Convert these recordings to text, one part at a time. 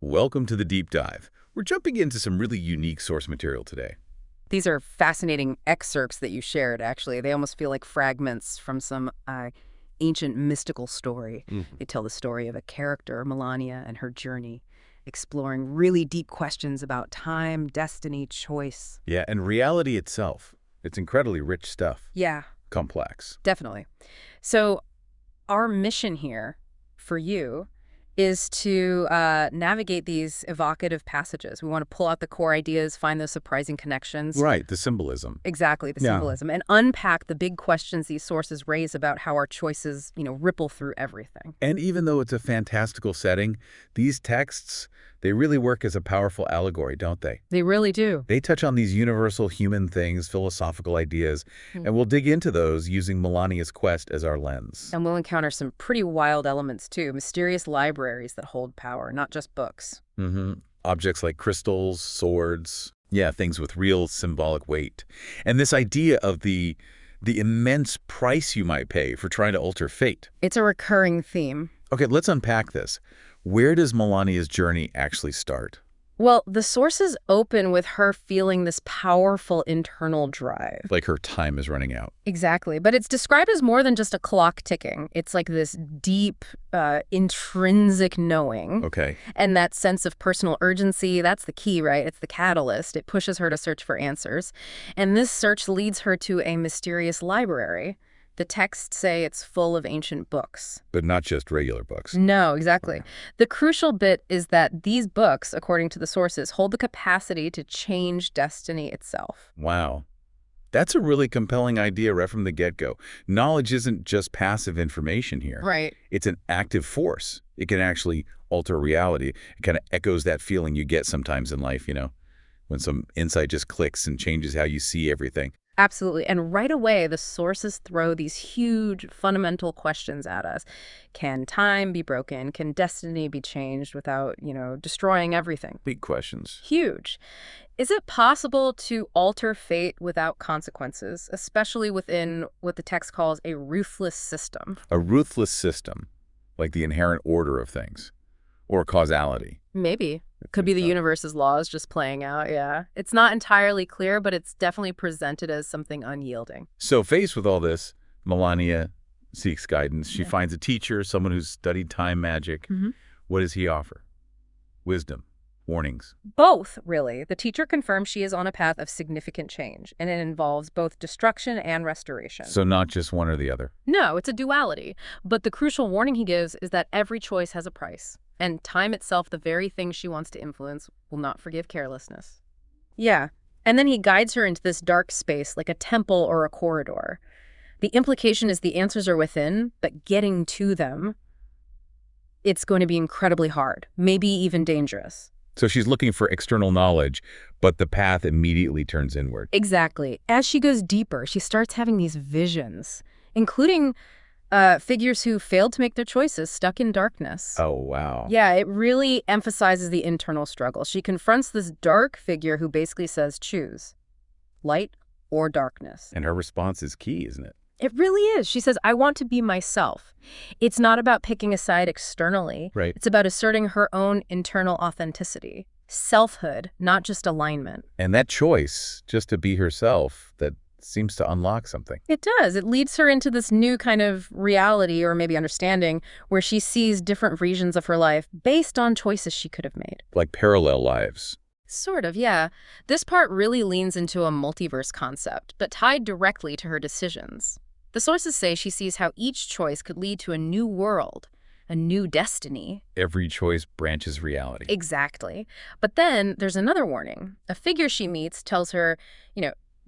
Welcome to the deep dive. We're jumping into some really unique source material today. These are fascinating excerpts that you shared, actually. They almost feel like fragments from some ancient mystical story. They tell the story of a character, Melania, and her journey, exploring really deep questions about time, destiny, choice. Yeah, and reality itself. It's incredibly rich stuff. Yeah, Complex. definitely. So our mission here for you is to navigate these evocative passages. We want to pull out the core ideas, find those surprising connections. Right, the symbolism. Exactly, the Yeah. symbolism, and unpack the big questions these sources raise about how our choices, ripple through everything. And even though it's a fantastical setting, these texts, they really work as a powerful allegory, don't they? They really do. They touch on these universal human things, philosophical ideas, and we'll dig into those using Melania's quest as our lens. And we'll encounter some pretty wild elements, too. Mysterious libraries that hold power, not just books. Objects like crystals, swords, yeah, things with real symbolic weight. And this idea of the immense price you might pay for trying to alter fate. It's a recurring theme. Okay, let's unpack this. Where does Melania's journey actually start? Well, the sources open with her feeling this powerful internal drive. Like her time is running out. Exactly. But it's described as more than just a clock ticking. It's like this deep, intrinsic knowing. Okay. And that sense of personal urgency, that's the key, right? It's the catalyst. It pushes her to search for answers. And this search leads her to a mysterious library. The texts say it's full of ancient books. But not just regular books. No, exactly. The crucial bit is that these books, according to the sources, hold the capacity to change destiny itself. Wow. That's a really compelling idea right from the get-go. Knowledge isn't just passive information here. Right. It's an active force. It can actually alter reality. It kind of echoes that feeling you get sometimes in life, when some insight just clicks and changes how you see everything. Absolutely. And right away, the sources throw these huge fundamental questions at us. Can time be broken? Can destiny be changed without, destroying everything? Big questions. Huge. Is it possible to alter fate without consequences, especially within what the text calls a ruthless system? A ruthless system, like the inherent order of things, or causality. Maybe. Could be the universe's laws just playing out, yeah. It's not entirely clear, but it's definitely presented as something unyielding. So faced with all this, Melania seeks guidance. She finds a teacher, someone who's studied time magic. What does he offer? Wisdom, warnings. Both, really. The teacher confirms she is on a path of significant change, and it involves both destruction and restoration. So not just one or the other. No, it's a duality. But the crucial warning he gives is that every choice has a price. And time itself, the very thing she wants to influence, will not forgive carelessness. Yeah. And then he guides her into this dark space, like a temple or a corridor. The implication is the answers are within, but getting to them, it's going to be incredibly hard, maybe even dangerous. So she's looking for external knowledge, but the path immediately turns inward. Exactly. As she goes deeper, she starts having these visions, including figures who failed to make their choices, stuck in darkness. Oh, wow. Yeah, it really emphasizes the internal struggle. She confronts this dark figure who basically says, choose light or darkness. And her response is key, isn't it? It really is. She says, I want to be myself. It's not about picking a side externally. Right. It's about asserting her own internal authenticity, selfhood, not just alignment. And that choice, just to be herself, that seems to unlock something. It does. It leads her into this new kind of reality, or maybe understanding, where she sees different regions of her life based on choices she could have made. Like parallel lives. Sort of, yeah. This part really leans into a multiverse concept, but tied directly to her decisions. The sources say she sees how each choice could lead to a new world, a new destiny. Every choice branches reality. Exactly. But then there's another warning. A figure she meets tells her,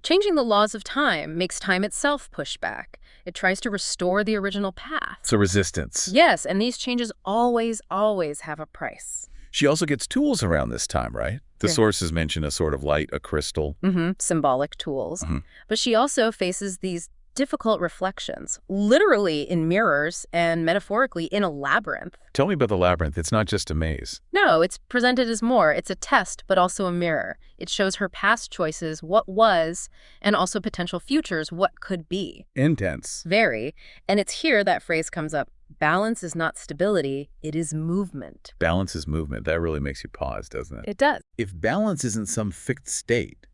changing the laws of time makes time itself push back. It tries to restore the original path. So resistance. Yes, and these changes always, always have a price. She also gets tools around this time, right? The sources mention a sort of light, a crystal. Symbolic tools. But she also faces these difficult reflections, literally in mirrors and metaphorically in a labyrinth. Tell me about the labyrinth. It's not just a maze. No, it's presented as more. It's a test, but also a mirror. It shows her past choices, what was, and also potential futures, what could be. Intense. Very. And it's here that phrase comes up, Balance is not stability, it is movement. Balance is movement. That really makes you pause, doesn't it? It does. If balance isn't some fixed state,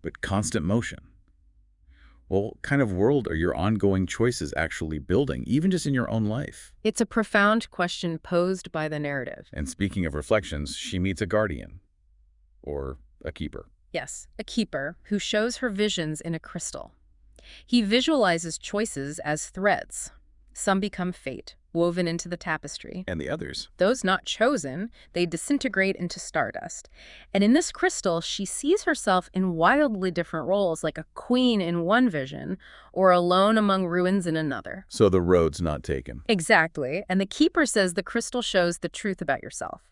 but constant motion, well, what kind of world are your ongoing choices actually building, even just in your own life? It's a profound question posed by the narrative. And speaking of reflections, she meets a guardian, or a keeper. Yes, a keeper who shows her visions in a crystal. He visualizes choices as threads. Some become fate, woven into the tapestry. And the others? Those not chosen, they disintegrate into stardust. And in this crystal, she sees herself in wildly different roles, like a queen in one vision, or alone among ruins in another. So the road's not taken. Exactly. And the keeper says the crystal shows the truth about yourself.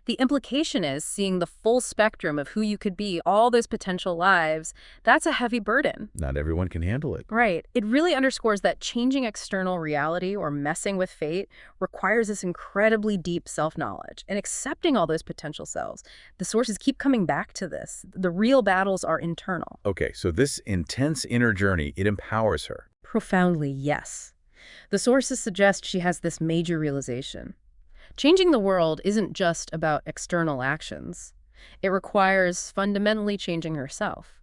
The implication is seeing the full spectrum of who you could be, all those potential lives. That's a heavy burden. Not everyone can handle it. Right. It really underscores that changing external reality or messing with fate requires this incredibly deep self-knowledge and accepting all those potential selves. The sources keep coming back to this. The real battles are internal. Okay, so this intense inner journey, it empowers her. Profoundly, yes. The sources suggest she has this major realization. Changing the world isn't just about external actions. It requires fundamentally changing herself.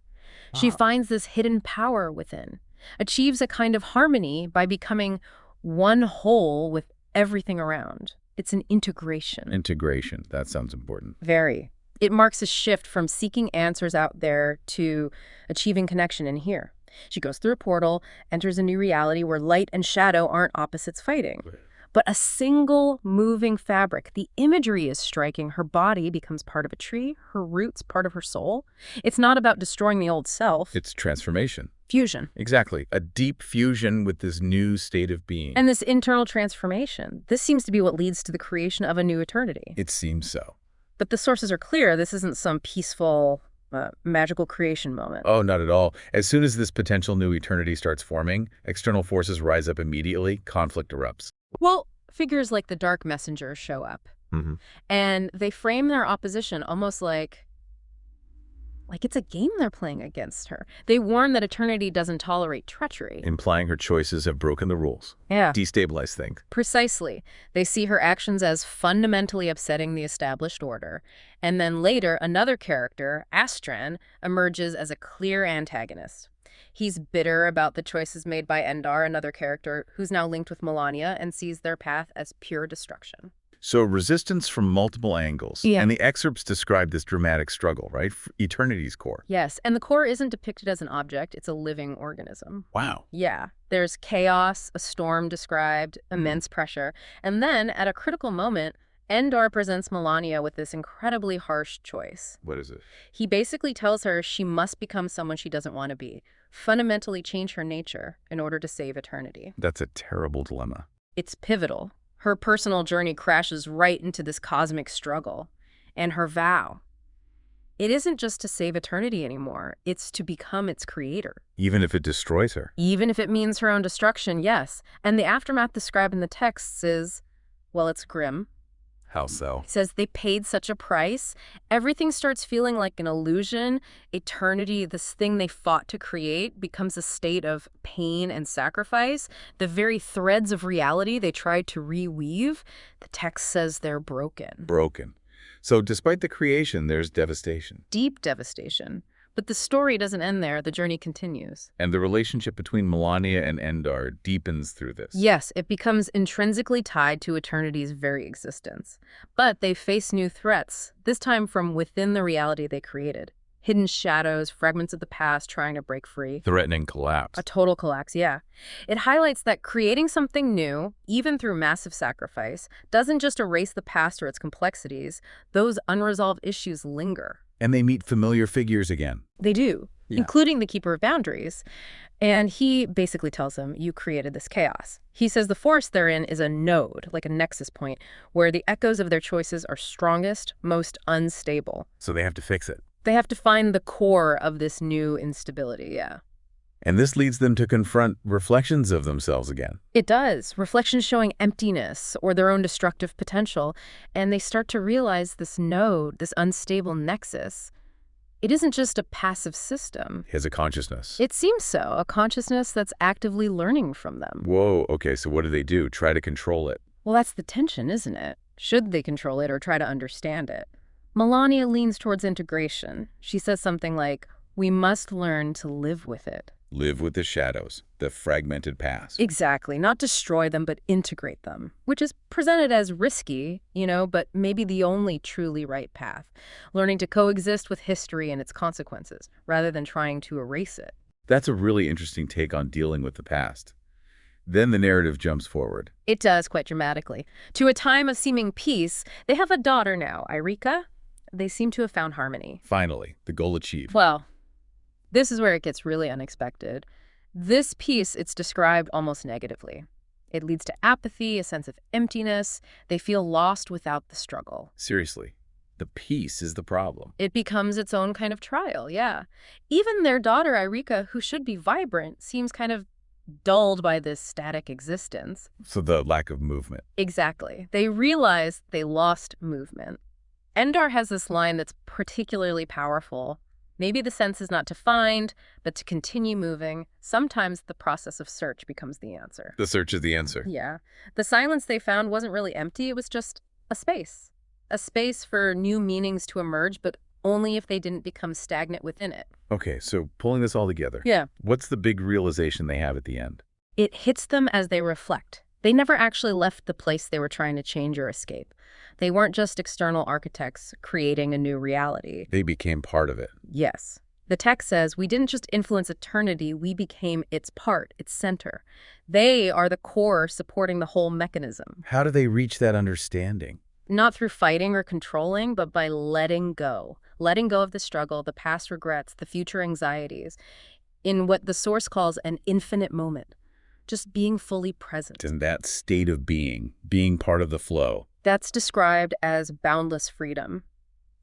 She finds this hidden power within, achieves a kind of harmony by becoming one whole with everything around. It's an integration. Integration, that sounds important. Very. It marks a shift from seeking answers out there to achieving connection in here. She goes through a portal, enters a new reality where light and shadow aren't opposites fighting, but a single moving fabric. The imagery is striking. Her body becomes part of a tree, her roots part of her soul. It's not about destroying the old self. It's transformation. Fusion. Exactly. A deep fusion with this new state of being. And this internal transformation. This seems to be what leads to the creation of a new eternity. It seems so. But the sources are clear. This isn't some peaceful, magical creation moment. Oh, not at all. As soon as this potential new eternity starts forming, external forces rise up immediately, conflict erupts. Well, figures like the Dark Messenger show up. And they frame their opposition almost like it's a game they're playing against her. They warn that eternity doesn't tolerate treachery. Implying her choices have broken the rules. Yeah. Destabilize things. Precisely. They see her actions as fundamentally upsetting the established order. And then later, another character, Astran, emerges as a clear antagonist. He's bitter about the choices made by Endar, another character who's now linked with Melania and sees their path as pure destruction. So resistance from multiple angles. Yeah. And the excerpts describe this dramatic struggle, right? Eternity's core. Yes, and the core isn't depicted as an object, it's a living organism. Wow. Yeah, there's chaos, a storm described, immense pressure, and then at a critical moment, Endar presents Melania with this incredibly harsh choice. What is it? He basically tells her she must become someone she doesn't want to be, fundamentally change her nature in order to save eternity. That's a terrible dilemma. It's pivotal. Her personal journey crashes right into this cosmic struggle. And her vow. It isn't just to save eternity anymore. It's to become its creator. Even if it destroys her. Even if it means her own destruction, yes. And the aftermath described in the texts is, well, it's grim. How so? He says they paid such a price. Everything starts feeling like an illusion. Eternity, this thing they fought to create, becomes a state of pain and sacrifice. The very threads of reality they tried to reweave, the text says they're broken. Broken. So despite the creation, there's devastation. Deep devastation. But the story doesn't end there. The journey continues. And the relationship between Melania and Endar deepens through this. Yes, it becomes intrinsically tied to eternity's very existence. But they face new threats, this time from within the reality they created. Hidden shadows, fragments of the past trying to break free. Threatening collapse. A total collapse, yeah. It highlights that creating something new, even through massive sacrifice, doesn't just erase the past or its complexities. Those unresolved issues linger. And they meet familiar figures again. They do, including the Keeper of Boundaries. And he basically tells them, you created this chaos. He says the force therein is a node, like a nexus point, where the echoes of their choices are strongest, most unstable. So they have to fix it. They have to find the core of this new instability, yeah. And this leads them to confront reflections of themselves again. It does. Reflections showing emptiness or their own destructive potential. And they start to realize this node, this unstable nexus, it isn't just a passive system. It has a consciousness. It seems so, a consciousness that's actively learning from them. Whoa, okay, so what do? Try to control it. Well, that's the tension, isn't it? Should they control it or try to understand it? Melania leans towards integration. She says something like, we must learn to live with it. Live with the shadows, the fragmented past. Exactly. Not destroy them, but integrate them, which is presented as risky, but maybe the only truly right path. Learning to coexist with history and its consequences, rather than trying to erase it. That's a really interesting take on dealing with the past. Then the narrative jumps forward. It does, quite dramatically. To a time of seeming peace, they have a daughter now, Irika. They seem to have found harmony. Finally, the goal achieved. Well, this is where it gets really unexpected. This peace, it's described almost negatively. It leads to apathy, a sense of emptiness. They feel lost without the struggle. Seriously, the peace is the problem. It becomes its own kind of trial, yeah. Even their daughter, Irika, who should be vibrant, seems kind of dulled by this static existence. So the lack of movement. Exactly. They realize they lost movement. Endar has this line that's particularly powerful. Maybe the sense is not to find, but to continue moving. Sometimes the process of search becomes the answer. The search is the answer. Yeah. The silence they found wasn't really empty. It was just a space. A space for new meanings to emerge, but only if they didn't become stagnant within it. Okay, so pulling this all together. Yeah. What's the big realization they have at the end? It hits them as they reflect. They never actually left the place they were trying to change or escape. They weren't just external architects creating a new reality. They became part of it. Yes. The text says, we didn't just influence eternity, we became its part, its center. They are the core supporting the whole mechanism. How do they reach that understanding? Not through fighting or controlling, but by letting go. Letting go of the struggle, the past regrets, the future anxieties, in what the source calls an infinite moment. Just being fully present. In that state of being part of the flow. That's described as boundless freedom.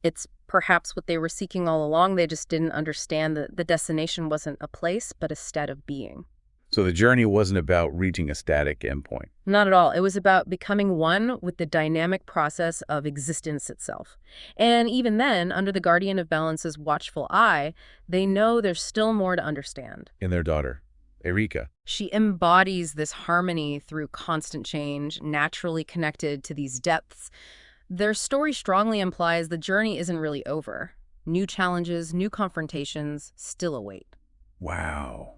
It's perhaps what they were seeking all along. They just didn't understand that the destination wasn't a place, but a state of being. So the journey wasn't about reaching a static endpoint. Not at all. It was about becoming one with the dynamic process of existence itself. And even then, under the guardian of balance's watchful eye, they know there's still more to understand. In their daughter, Erika. She embodies this harmony through constant change, naturally connected to these depths. Their story strongly implies the journey isn't really over. New challenges, new confrontations still await. Wow.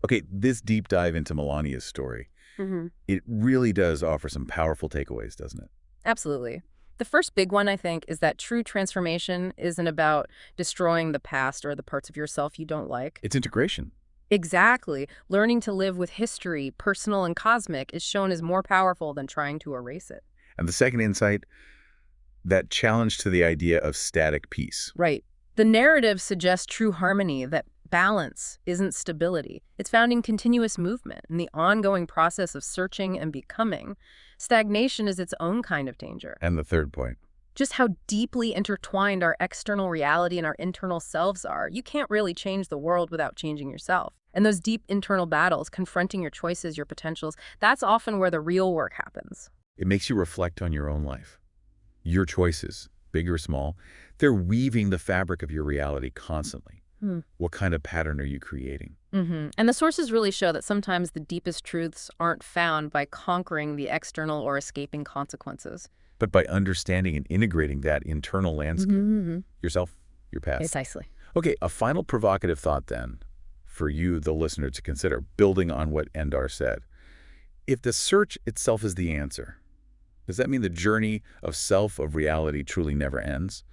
Okay, this deep dive into Melania's story, Mm-hmm. it really does offer some powerful takeaways, doesn't it? Absolutely. The first big one, I think, is that true transformation isn't about destroying the past or the parts of yourself you don't like. It's integration. Exactly. Learning to live with history, personal and cosmic, is shown as more powerful than trying to erase it. And the second insight, that challenge to the idea of static peace. Right. The narrative suggests true harmony, that balance isn't stability. It's found in continuous movement, in the ongoing process of searching and becoming. Stagnation is its own kind of danger. And the third point. Just how deeply intertwined our external reality and our internal selves are. You can't really change the world without changing yourself. And those deep internal battles, confronting your choices, your potentials, that's often where the real work happens. It makes you reflect on your own life. Your choices, big or small, they're weaving the fabric of your reality constantly. What kind of pattern are you creating? And the sources really show that sometimes the deepest truths aren't found by conquering the external or escaping consequences, But by understanding and integrating that internal landscape, yourself, your past. Precisely. Okay, a final provocative thought then, for you, the listener, to consider, building on what Endar said. If the search itself is the answer, does that mean the journey of self, of reality, truly never ends?